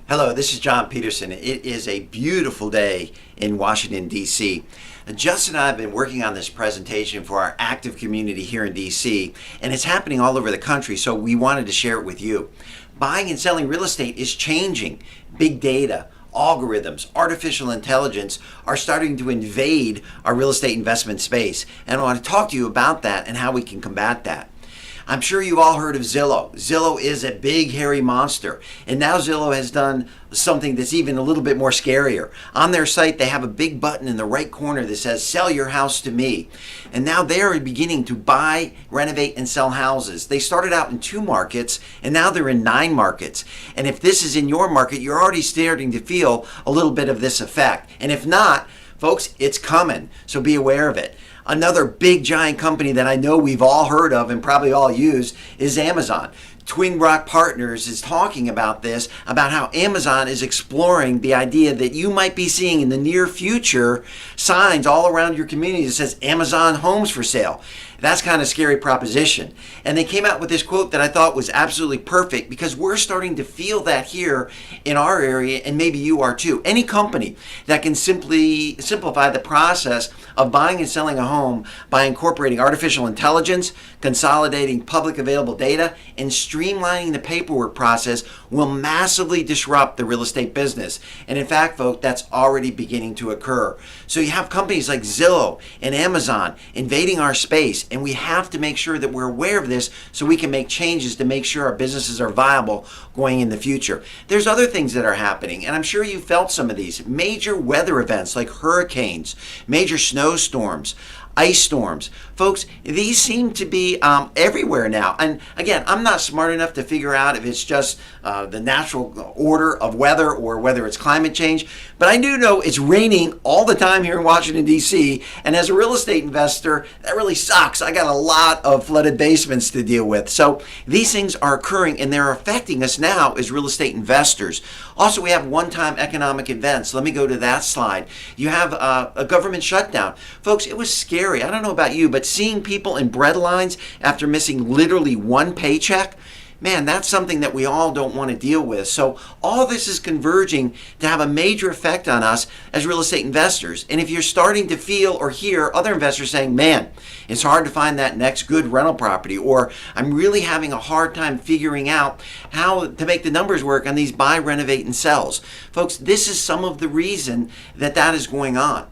Hello, this is John Peterson. It is a beautiful day in Washington, D.C. Justin and I have been working on this presentation for our active community here in D.C., and it's happening all over the country, so we wanted to share it with you. Buying and selling real estate is changing. Big data, algorithms, artificial intelligence are starting to invade our real estate investment space, and I want to talk to you about that and how we can combat that. I'm sure you've all heard of Zillow. Zillow is a big, hairy monster. And now Zillow has done something that's even a little bit more scarier. On their site, they have a big button in the right corner that says, "Sell your house to me." And now they're beginning to buy, renovate, and sell houses. They started out in 2 markets, and now they're in 9 markets. And if this is in your market, you're already starting to feel a little bit of this effect. And if not, folks, it's coming. So be aware of it. Another big giant company that I know we've all heard of and probably all use is Amazon. Twin Rock Partners is talking about this, about how Amazon is exploring the idea that you might be seeing in the near future signs all around your community that says Amazon homes for sale. That's kind of a scary proposition. And they came out with this quote that I thought was absolutely perfect, because we're starting to feel that here in our area, and maybe you are too. Any company that can simply simplify the process of buying and selling a home by incorporating artificial intelligence, consolidating public available data, and streamlining the paperwork process will massively disrupt the real estate business. And in fact, folks, that's already beginning to occur. So you have companies like Zillow and Amazon invading our space, and we have to make sure that we're aware of this so we can make changes to make sure our businesses are viable going in the future. There's other things that are happening, and I'm sure you felt some of these. Major weather events like hurricanes, major snowstorms, ice storms. Folks, these seem to be everywhere now. And again, I'm not smart enough to figure out if it's just the natural order of weather or whether it's climate change, but I do know it's raining all the time here in Washington, D.C., and as a real estate investor, that really sucks. I got a lot of flooded basements to deal with. So these things are occurring, and they're affecting us now as real estate investors. Also, we have one-time economic events. Let me go to that slide. You have a government shutdown. Folks, it was scary. I don't know about you, but seeing people in bread lines after missing literally one paycheck, man, that's something that we all don't want to deal with. So all this is converging to have a major effect on us as real estate investors. And if you're starting to feel or hear other investors saying, man, it's hard to find that next good rental property, or I'm really having a hard time figuring out how to make the numbers work on these buy, renovate, and sells. Folks, this is some of the reason that that is going on.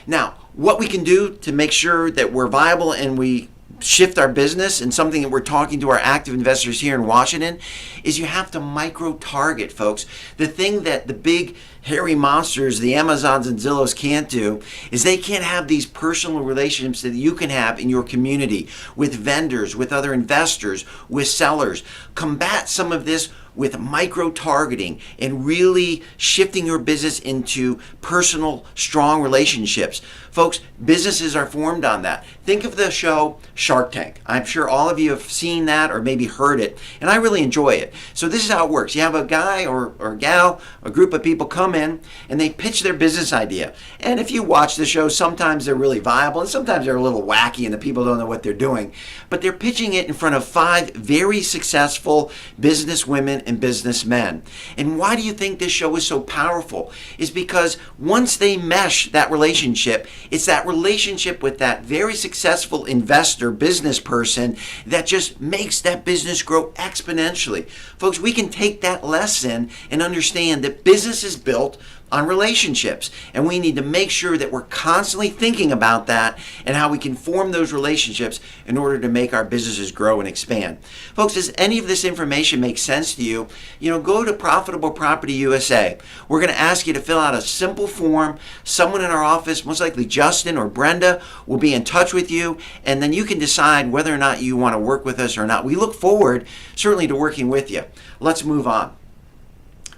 Now, what we can do to make sure that we're viable and we shift our business, and something that we're talking to our active investors here in Washington, is you have to micro-target, folks. The thing that the big hairy monsters, the Amazons and Zillows, can't do is they can't have these personal relationships that you can have in your community with vendors, with other investors, with sellers. Combat some of this with micro-targeting and really shifting your business into personal, strong relationships. Folks, businesses are formed on that. Think of the show Shark Tank. I'm sure all of you have seen that or maybe heard it, and I really enjoy it. So this is how it works. You have a guy or a gal, a group of people come in, and they pitch their business idea. And if you watch the show, sometimes they're really viable, and sometimes they're a little wacky, and the people don't know what they're doing. But they're pitching it in front of 5 very successful business women and businessmen. And why do you think this show is so powerful? Is because once they mesh that relationship, it's that relationship with that very successful investor, business person, that just makes that business grow exponentially. Folks, we can take that lesson and understand that business is built on relationships, and we need to make sure that we're constantly thinking about that and how we can form those relationships in order to make our businesses grow and expand. Folks, does any of this information make sense to you? Go to Profitable Property USA. We're going to ask you to fill out a simple form. Someone in our office, most likely Justin or Brenda, will be in touch with you, and then you can decide whether or not you want to work with us or not. We look forward certainly to working with you. Let's move on.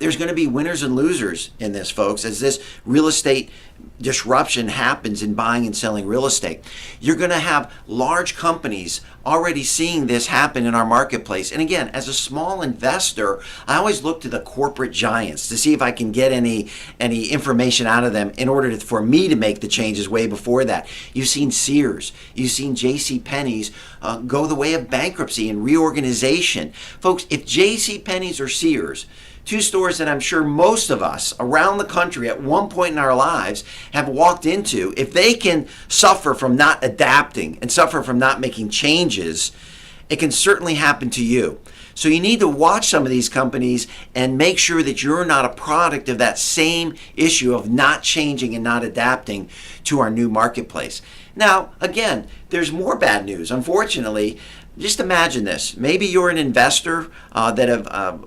There's going to be winners and losers in this, folks, as this real estate disruption happens in buying and selling real estate. You're going to have large companies already seeing this happen in our marketplace. And again, as a small investor, I always look to the corporate giants to see if I can get any information out of them in order for me to make the changes way before that. You've seen Sears, you've seen JCPenney's go the way of bankruptcy and reorganization. Folks, if JCPenney's or Sears Two stores that I'm sure most of us around the country at one point in our lives have walked into. If they can suffer from not adapting and suffer from not making changes, it can certainly happen to you. So you need to watch some of these companies and make sure that you're not a product of that same issue of not changing and not adapting to our new marketplace. Now, again, there's more bad news. Unfortunately, just imagine this. Maybe you're an investor that have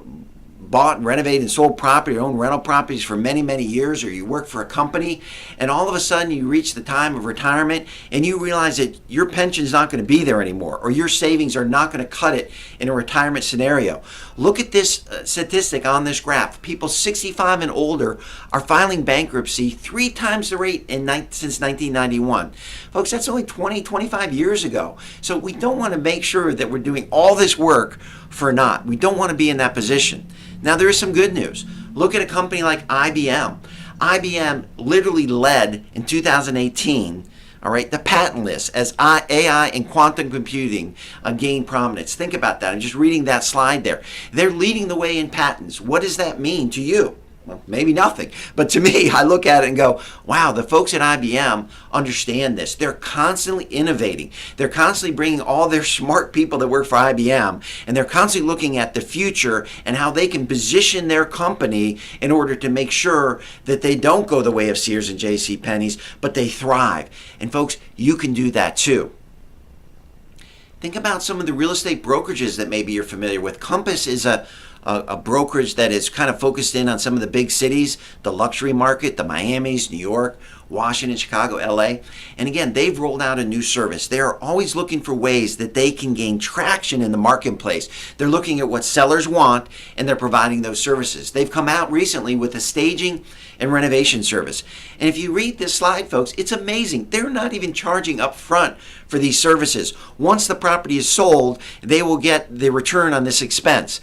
bought, renovated, and sold property or owned rental properties for many, many years, or you work for a company, and all of a sudden you reach the time of retirement and you realize that your pension is not going to be there anymore, or your savings are not going to cut it in a retirement scenario. Look at this statistic on this graph. People 65 and older are filing bankruptcy 3 times the rate since 1991. Folks, that's only 20, 25 years ago. So we don't want to make sure that we're doing all this work for naught. We don't want to be in that position. Now, there is some good news. Look at a company like IBM. IBM literally led in 2018, all right, the patent list as AI and quantum computing gained prominence. Think about that. I'm just reading that slide there. They're leading the way in patents. What does that mean to you? Well, maybe nothing. But to me, I look at it and go, wow, the folks at IBM understand this. They're constantly innovating. They're constantly bringing all their smart people that work for IBM, and they're constantly looking at the future and how they can position their company in order to make sure that they don't go the way of Sears and J.C. Penney's, but they thrive. And folks, you can do that too. Think about some of the real estate brokerages that maybe you're familiar with. Compass is a brokerage that is kind of focused in on some of the big cities, the luxury market, the Miamis, New York, Washington, Chicago, LA. And again, they've rolled out a new service. They're always looking for ways that they can gain traction in the marketplace. They're looking at what sellers want, and they're providing those services. They've come out recently with a staging and renovation service. And if you read this slide, folks, it's amazing. They're not even charging up front for these services. Once the property is sold, they will get the return on this expense.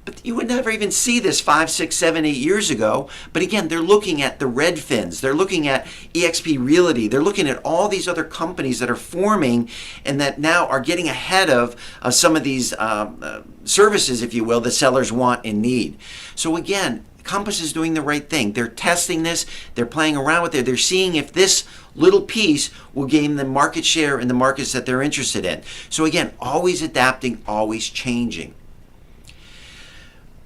But you would never even see this 5, 6, 7, 8 years ago. But again, they're looking at the Redfins. They're looking at eXp Realty. They're looking at all these other companies that are forming and that now are getting ahead of some of these services, if you will, that sellers want and need. So again, Compass is doing the right thing. They're testing this. They're playing around with it. They're seeing if this little piece will gain them market share in the markets that they're interested in. So again, always adapting, always changing.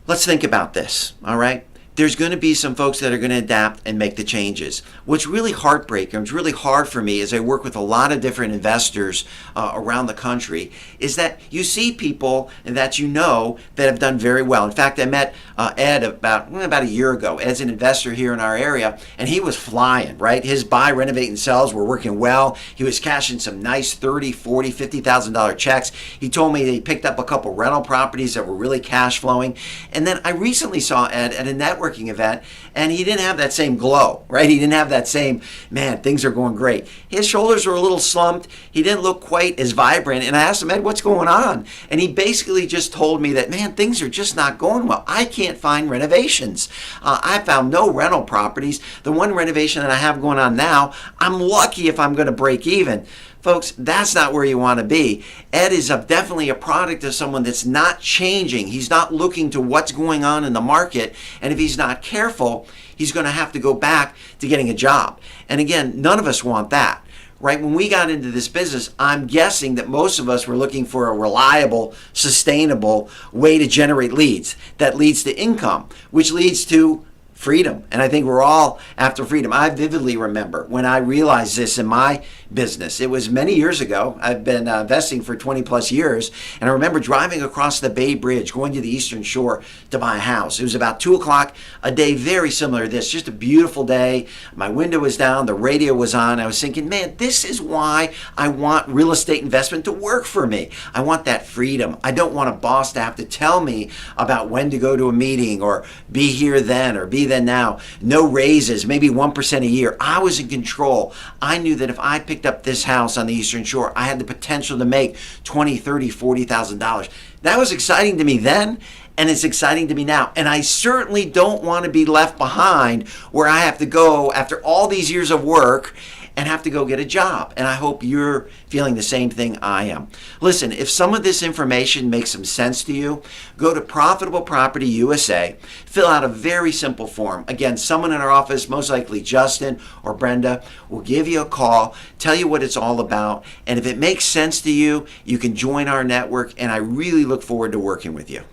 Let's think about this, all right? There's going to be some folks that are going to adapt and make the changes. What's really heartbreaking, it's really hard for me as I work with a lot of different investors around the country, is that you see people that you know that have done very well. In fact, I met Ed about a year ago. Ed's an investor here in our area, and he was flying, right? His buy, renovate, and sells were working well. He was cashing some nice $30,000, $40,000, $50,000 checks. He told me that he picked up a couple rental properties that were really cash flowing. And then I recently saw Ed at a networking event, and he didn't have that same glow, right? He didn't have that same, man, things are going great. His shoulders were a little slumped. He didn't look quite as vibrant. And I asked him, Ed, what's going on? And he basically just told me that, man, things are just not going well. I can't find renovations. I found no rental properties. The one renovation that I have going on now, I'm lucky if I'm going to break even. Folks, that's not where you want to be. Ed is definitely a product of someone that's not changing. He's not looking to what's going on in the market. And if he's not careful, he's going to have to go back to getting a job. And again, none of us want that. Right? When we got into this business, I'm guessing that most of us were looking for a reliable, sustainable way to generate leads that leads to income, which leads to freedom. And I think we're all after freedom. I vividly remember when I realized this in my business. It was many years ago. I've been investing for 20 plus years. And I remember driving across the Bay Bridge, going to the Eastern Shore to buy a house. It was about 2 o'clock, a day very similar to this, just a beautiful day. My window was down, the radio was on. I was thinking, man, this is why I want real estate investment to work for me. I want that freedom. I don't want a boss to have to tell me about when to go to a meeting or be here then or be then now. No raises, maybe 1% a year. I was in control. I knew that if I picked up this house on the Eastern Shore, I had the potential to make $20,000, $30,000, $40,000. That was exciting to me then, and it's exciting to me now. And I certainly don't want to be left behind where I have to go after all these years of work and have to go get a job. And I hope you're feeling the same thing I am. Listen, if some of this information makes some sense to you, go to Profitable Property USA, fill out a very simple form. Again, someone in our office, most likely Justin or Brenda, will give you a call, tell you what it's all about, and if it makes sense to you, you can join our network, and I really look forward to working with you.